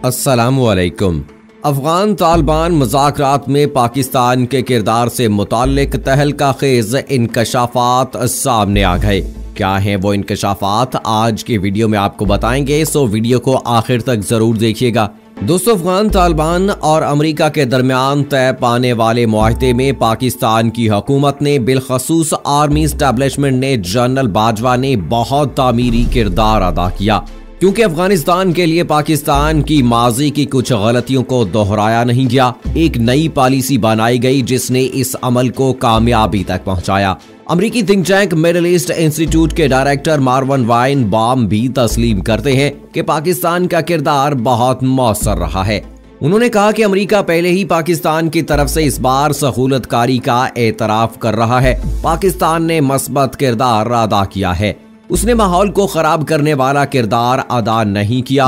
अस्सलामुअलैकुम। अफगान तालिबान मुज़ाकरात में पाकिस्तान के किरदार से मुताल्लिक तहलका खेज इंकशाफात सामने आ गए। क्या हैं वो इंकशाफात, आज की वीडियो में आपको बताएंगे, सो वीडियो को आखिर तक जरूर देखिएगा। दोस्तों, अफगान तालिबान और अमेरिका के दरमियान तय पाने वाले मुआहदे में पाकिस्तान की हुकूमत ने, बिलखसूस आर्मी एस्टैब्लिशमेंट ने, जनरल बाजवा ने बहुत तामीरी किरदार अदा किया, क्योंकि अफगानिस्तान के लिए पाकिस्तान की माजी की कुछ गलतियों को दोहराया नहीं गया। एक नई पॉलिसी बनाई गई जिसने इस अमल को कामयाबी तक पहुंचाया। अमेरिकी think tank middle east institute के डायरेक्टर मार्वन वाइनबाम भी तस्लीम करते हैं कि पाकिस्तान का किरदार बहुत मौसर रहा है। उन्होंने कहा कि अमेरिका पहले ही पाकिस्तान की तरफ से इस बार सहूलतकारी का एतराफ कर रहा है। पाकिस्तान ने मस्बत किरदार अदा किया है, उसने माहौल को खराब करने वाला किरदार अदा नहीं किया।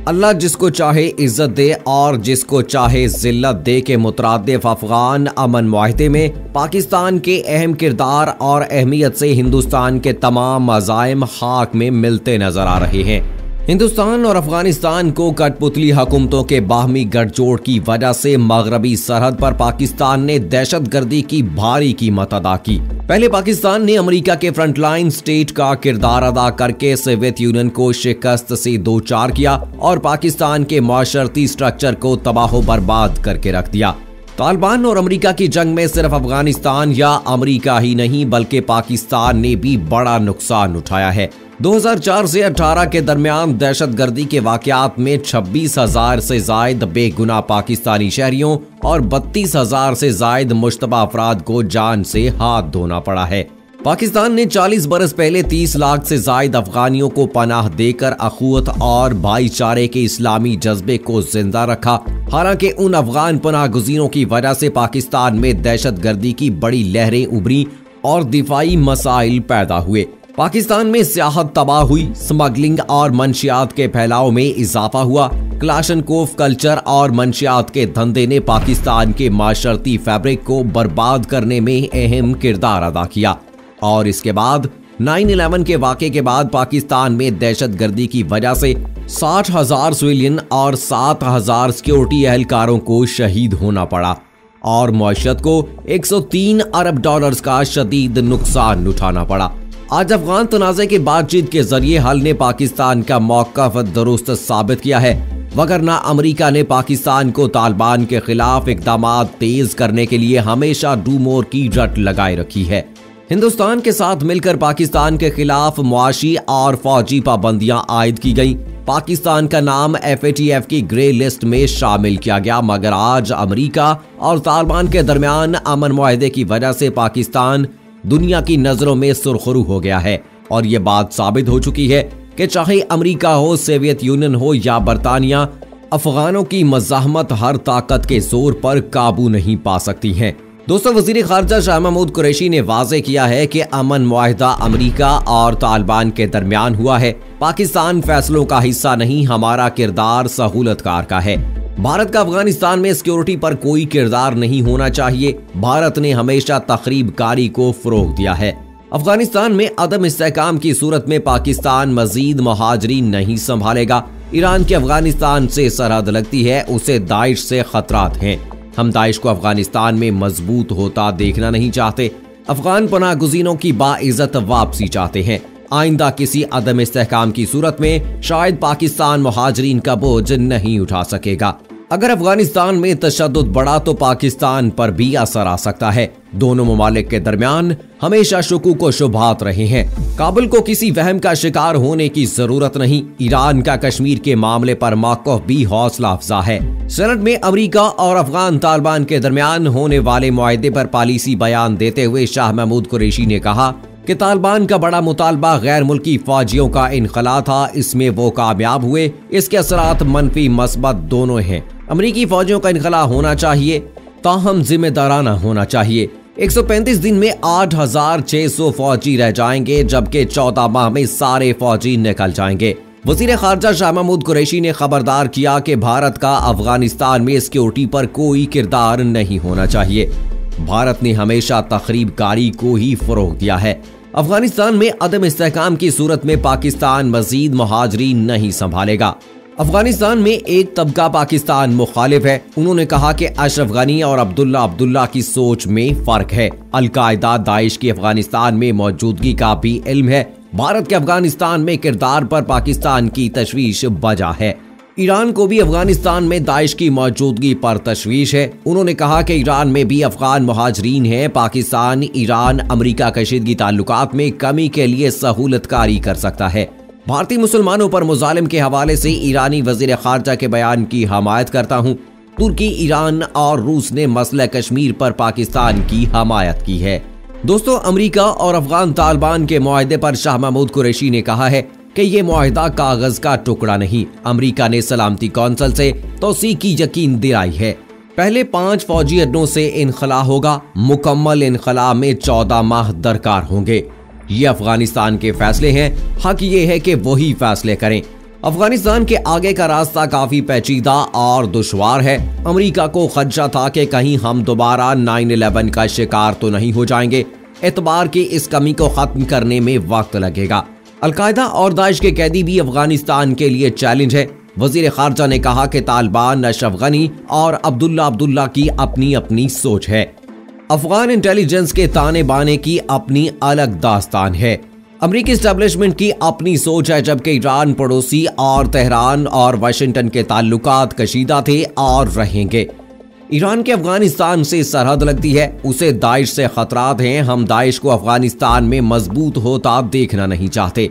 अल्लाह जिसको चाहे इज्जत दे और जिसको चाहे जिल्लत दे के मुतरादिफ अफगान अमन मुआहदे में पाकिस्तान के अहम किरदार और अहमियत से हिंदुस्तान के तमाम अज़ाइम खाक में मिलते नजर आ रहे हैं। हिंदुस्तान और अफगानिस्तान को कठपुतली हुकूमतों के बाहमी गठजोड़ की वजह से मगरबी सरहद पर पाकिस्तान ने दहशतगर्दी की भारी कीमत अदा की। पहले पाकिस्तान ने अमेरिका के फ्रंटलाइन स्टेट का किरदार अदा करके सोवियत यूनियन को शिकस्त से दो चार किया और पाकिस्तान के माशरती स्ट्रक्चर को तबाह बर्बाद करके रख दिया। तालिबान और अमेरिका की जंग में सिर्फ अफगानिस्तान या अमेरिका ही नहीं बल्कि पाकिस्तान ने भी बड़ा नुकसान उठाया है। 2004 से 18 के दरमियान दहशतगर्दी के वाकयात में 26,000 से जायद बेगुनाह पाकिस्तानी शहरियों और 32,000 से जायद मुश्तबा अफराद को जान से हाथ धोना पड़ा है। पाकिस्तान ने 40 बरस पहले 30 लाख से जायद अफगानियों को पनाह देकर अखुवत और भाईचारे के इस्लामी जज्बे को जिंदा रखा। हालांकि उन अफगान पनाह गुज़ीरों की वजह से पाकिस्तान में दहशतगर्दी की बड़ी लहरें उभरी और दिफाई मसाइल पैदा हुए। पाकिस्तान में सियाहत तबाह हुई, स्मगलिंग और मंशियात के फैलाव में इजाफा हुआ। क्लाशनकोफ कल्चर और मंशियात के धंधे ने पाकिस्तान के माशरती फैब्रिक को बर्बाद करने में अहम किरदार अदा किया। और इसके बाद 9/11 के वाक़े के बाद पाकिस्तान में दहशतगर्दी की वजह से 60,000 सिविलियन और 7,000 सिक्योरिटी एहलकारों को शहीद होना पड़ा और मईशत को 103 अरब डॉलर्स का शदीद नुकसान उठाना पड़ा। आज अफगान तनाज़े की बातचीत के जरिए हल ने पाकिस्तान का मौक़िफ़ दुरुस्त साबित किया है, वगरना अमेरिका ने पाकिस्तान को तालिबान के खिलाफ इक़दामात तेज करने के लिए हमेशा डू मोर की रट लगाए रखी है। हिंदुस्तान के साथ मिलकर पाकिस्तान के खिलाफ मुआशी और फौजी पाबंदियां आयद की गई। पाकिस्तान का नाम FATF की ग्रे लिस्ट में शामिल किया गया, मगर आज अमेरिका और तालिबान के दरमियान अमन मुआहदे की वजह से पाकिस्तान दुनिया की नजरों में सुरखरू हो गया है। और ये बात साबित हो चुकी है कि चाहे अमेरिका हो, सोवियत यूनियन हो या बरतानिया, अफगानों की मज़ाहमत हर ताकत के जोर पर काबू नहीं पा सकती हैं। दोस्तों, वज़ीर ख़ारजा शाह महमूद कुरैशी ने वाज़े किया है कि अमन मुआहदा अमेरिका और तालिबान के दरमियान हुआ है। पाकिस्तान फैसलों का हिस्सा नहीं, हमारा किरदार सहूलतकार का है। भारत का अफगानिस्तान में सिक्योरिटी पर कोई किरदार नहीं होना चाहिए। भारत ने हमेशा तखरीबकारी को फरोग दिया है। अफगानिस्तान में अदम इस्तेहकाम की सूरत में पाकिस्तान मजीद मुहाजिरीन नहीं संभालेगा। ईरान की अफगानिस्तान से सरहद लगती है, उसे दाइश से खतरात हैं। हम दाइश को अफगानिस्तान में मजबूत होता देखना नहीं चाहते। अफगान पनाह गुज़ीरों की बाइज्जत वापसी चाहते हैं। आइंदा किसी अदम इस्तेहकाम की सूरत में शायद पाकिस्तान मुहाजिरीन का बोझ नहीं उठा सकेगा। अगर अफगानिस्तान में तशद्दुद बढ़ा तो पाकिस्तान पर भी असर आ सकता है। दोनों ममालिक के दरमियान हमेशा शुकूक व शुबहात रहे हैं। काबुल को किसी वहम का शिकार होने की जरूरत नहीं। ईरान का कश्मीर के मामले पर मौक़िफ़ भी हौसला अफजा है। सेनेट में अमेरिका और अफगान तालिबान के दरमियान होने वाले मुआहदे पर पॉलिसी बयान देते हुए शाह महमूद कुरैशी ने कहा कि तालिबान का बड़ा मुतालबा गैर मुल्की फौजियों का इनखला था, इसमें वो कामयाब हुए। इसके असरात मनफी मस्बत दोनों हैं। अमेरिकी फौजियों का इनखला होना चाहिए, ताहम जिम्मेदाराना होना चाहिए। 135 दिन में 8,600 फौजी रह जाएंगे, जबकि 14 माह में सारे फौजी निकल जाएंगे। वज़ीर ख़ारजा शाह महमूद कुरैशी ने खबरदार किया कि भारत का अफगानिस्तान में सिक्योरिटी पर कोई किरदार नहीं होना चाहिए। भारत ने हमेशा तखरीबकारी को ही फरोग दिया है। अफगानिस्तान में अदम इस्तेहकाम की सूरत में पाकिस्तान मजीद मुहाजिरीन नहीं संभालेगा। अफगानिस्तान में एक तबका पाकिस्तान मुखालिफ है। उन्होंने कहा कि अशरफ गनी और अब्दुल्ला की सोच में फर्क है। अलकायदा दाइश की अफगानिस्तान में मौजूदगी का भी इल्म है। भारत के अफगानिस्तान में किरदार पर पाकिस्तान की तशवीश बजा है। ईरान को भी अफगानिस्तान में दाइश की मौजूदगी पर तशवीश है। उन्होंने कहा कि ईरान में भी अफगान मुहाजिरीन हैं। पाकिस्तान ईरान अमरीका कशीदगी ताल्लुकात में कमी के लिए सहूलतकारी कर सकता है। भारतीय मुसलमानों पर मुजालिम के हवाले से ईरानी वजीर खारजा के बयान की हमायत करता हूँ। तुर्की, ईरान और रूस ने मसला कश्मीर पर पाकिस्तान की हमायत की है। दोस्तों, अमरीका और अफगान तालिबान के मुआहदे पर शाह महमूद कुरैशी ने कहा है कि ये मुआहदा कागज का टुकड़ा नहीं। अमरीका ने सलामती कौंसिल से तौसीक़ की यकीन दिलाई है। पहले 5 फौजी अड्डों से इनखला होगा। मुकम्मल इनखला में 14 माह दरकार होंगे। ये अफगानिस्तान के फैसले हैं। हक ये है कि वही फैसले करें। अफगानिस्तान के आगे का रास्ता काफी पेचीदा और दुश्वार है। अमेरिका को खदशा था कि कहीं हम दोबारा 9/11 का शिकार तो नहीं हो जाएंगे। एतबार की इस कमी को खत्म करने में वक्त लगेगा। अलकायदा और दाइश के कैदी भी अफगानिस्तान के लिए चैलेंज है। वजीर खारजा ने कहा कि तालिबान, अशरफ गनी और अब्दुल्ला की अपनी अपनी सोच है। अफगान इंटेलिजेंस के ताने बाने की अपनी अलग दास्तान है। अमेरिकी एस्टेब्लिशमेंट की अपनी सोच है, जबकि ईरान पड़ोसी और तेहरान और वाशिंगटन के ताल्लुकात कशीदा थे और रहेंगे। ईरान के अफगानिस्तान से सरहद लगती है। उसे दाइश से खतरात हैं। हम दाइश को अफगानिस्तान में मजबूत होता देखना नहीं चाहते।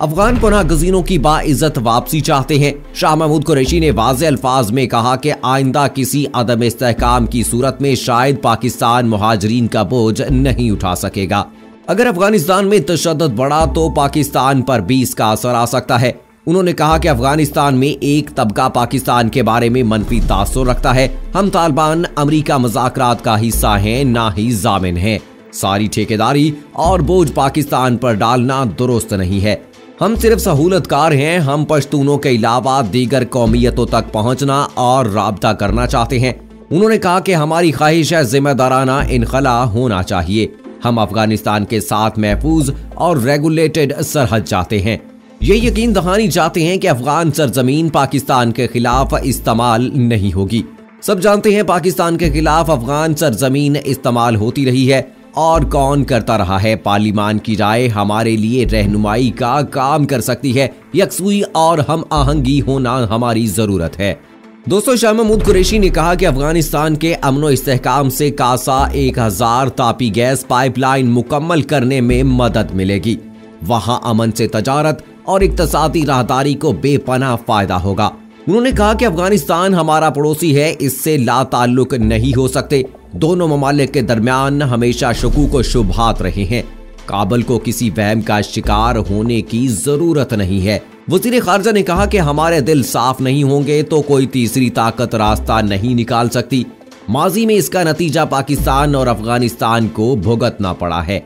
अफगान पनाह गजीनों की बाइज्जत वापसी चाहते हैं। शाह महमूद कुरैशी ने वाज़ेह अल्फाज में कहा कि आइंदा किसी अदम इस्तेहकाम की सूरत में शायद पाकिस्तान मुहाजिरीन का बोझ नहीं उठा सकेगा। अगर अफगानिस्तान में तशद्दुद बढ़ा तो पाकिस्तान पर भी इसका असर आ सकता है। उन्होंने कहा कि अफगानिस्तान में एक तबका पाकिस्तान के बारे में मनफी तासुर रखता है। हम तालिबान अमरीका मुज़ाकरात का हिस्सा हैं, ना ही जामिन हैं। सारी ठेकेदारी और बोझ पाकिस्तान पर डालना दुरुस्त नहीं है। हम सिर्फ सहूलतकार हैं। हम पश्तूनों के अलावा दीगर कौमियतों तक पहुंचना और राब्ता करना चाहते हैं। उन्होंने कहा कि हमारी ख्वाहिश है जिम्मेदाराना इनखला होना चाहिए। हम अफगानिस्तान के साथ महफूज और रेगुलेटेड सरहद चाहते हैं। ये यकीन दहानी चाहते हैं कि अफगान सरजमीन पाकिस्तान के खिलाफ इस्तेमाल नहीं होगी। सब जानते हैं पाकिस्तान के खिलाफ अफगान सरजमीन इस्तेमाल होती रही है और कौन करता रहा है। पार्लिमान की राय हमारे लिए रहनुमाई का काम कर सकती है। यकसुई और हम आहंगी होना हमारी जरूरत है। दोस्तों, शाह महमूद कुरैशी ने कहा कि अफगानिस्तान के अमनो इस्तेहकाम से कासा 1000 तापी गैस पाइपलाइन मुकम्मल करने में मदद मिलेगी। वहां अमन से तजारत और इक्तसादी राहदारी को बेपनाह फायदा होगा। उन्होंने कहा कि अफगानिस्तान हमारा पड़ोसी है, इससे ला ताल्लुक नहीं हो सकते। दोनों ममालिक के दरमियान हमेशा शकूक व शुबहात रहे हैं। काबुल को किसी वहम का शिकार होने की जरूरत नहीं है। वजीर खारजा ने कहा कि हमारे दिल साफ नहीं होंगे तो कोई तीसरी ताकत रास्ता नहीं निकाल सकती। माजी में इसका नतीजा पाकिस्तान और अफगानिस्तान को भुगतना पड़ा है।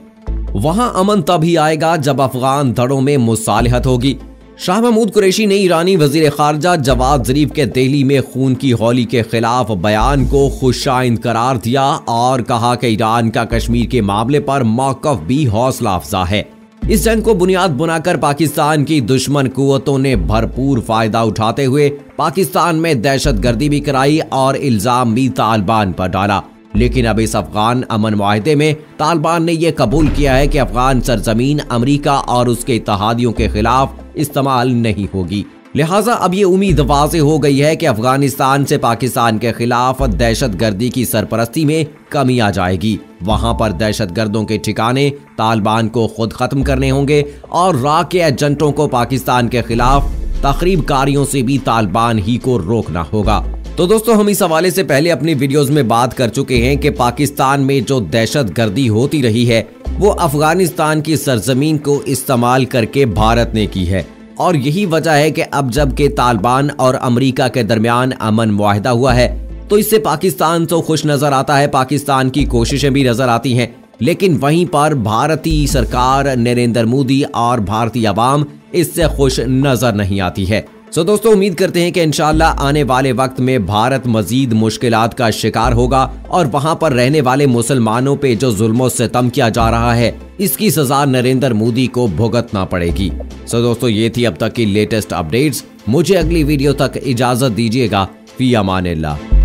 वहां अमन तभी आएगा जब अफगान धड़ों में मुसालिहत होगी। शाह महमूद कुरैशी ने ईरानी वजीर खारजा जवाद ज़रीफ के दिल्ली में खून की हौली के खिलाफ बयान को खुशाइंद करार दिया और कहा कि ईरान का कश्मीर के मामले पर मौक़िफ़ भी हौसला अफजा है। इस जंग को बुनियाद बनाकर पाकिस्तान की दुश्मन कुव्वतों ने भरपूर फायदा उठाते हुए पाकिस्तान में दहशतगर्दी भी कराई और इल्जाम भी तालिबान पर डाला। लेकिन अब इस अफगान अमन मुआहदे में तालिबान ने यह कबूल किया है कि अफगान सरजमीन अमरीका और उसके इत्तहादियों के खिलाफ इस्तेमाल नहीं होगी। लिहाजा अब ये उम्मीद वाज़ेह हो गई है कि अफगानिस्तान से पाकिस्तान के खिलाफ दहशतगर्दी की सरपरस्ती में कमी आ जाएगी। वहां पर दहशतगर्दों के ठिकाने तालिबान को खुद खत्म करने होंगे और रा के एजेंटों को पाकिस्तान के खिलाफ तखरीबकारियों से भी तालिबान ही को रोकना होगा। तो दोस्तों, हम इस हवाले से पहले अपनी वीडियोस में बात कर चुके हैं कि पाकिस्तान में जो दहशतगर्दी होती रही है वो अफगानिस्तान की सरजमीन को इस्तेमाल करके भारत ने की है। और यही वजह है कि अब जब के तालिबान और अमेरिका के दरमियान अमन मुआहदा हुआ है तो इससे पाकिस्तान तो खुश नजर आता है, पाकिस्तान की कोशिशें भी नजर आती हैं। लेकिन वहीं पर भारतीय सरकार, नरेंद्र मोदी और भारतीय अवाम इससे खुश नजर नहीं आती है। सो दोस्तों, उम्मीद करते हैं कि इंशाअल्लाह आने वाले वक्त में भारत मजीद मुश्किलात का शिकार होगा और वहां पर रहने वाले मुसलमानों पे जो जुल्म सितम किया जा रहा है इसकी सजा नरेंद्र मोदी को भुगतना पड़ेगी। सो दोस्तों, ये थी अब तक की लेटेस्ट अपडेट्स। मुझे अगली वीडियो तक इजाजत दीजिएगा। फी अमानिल्लाह।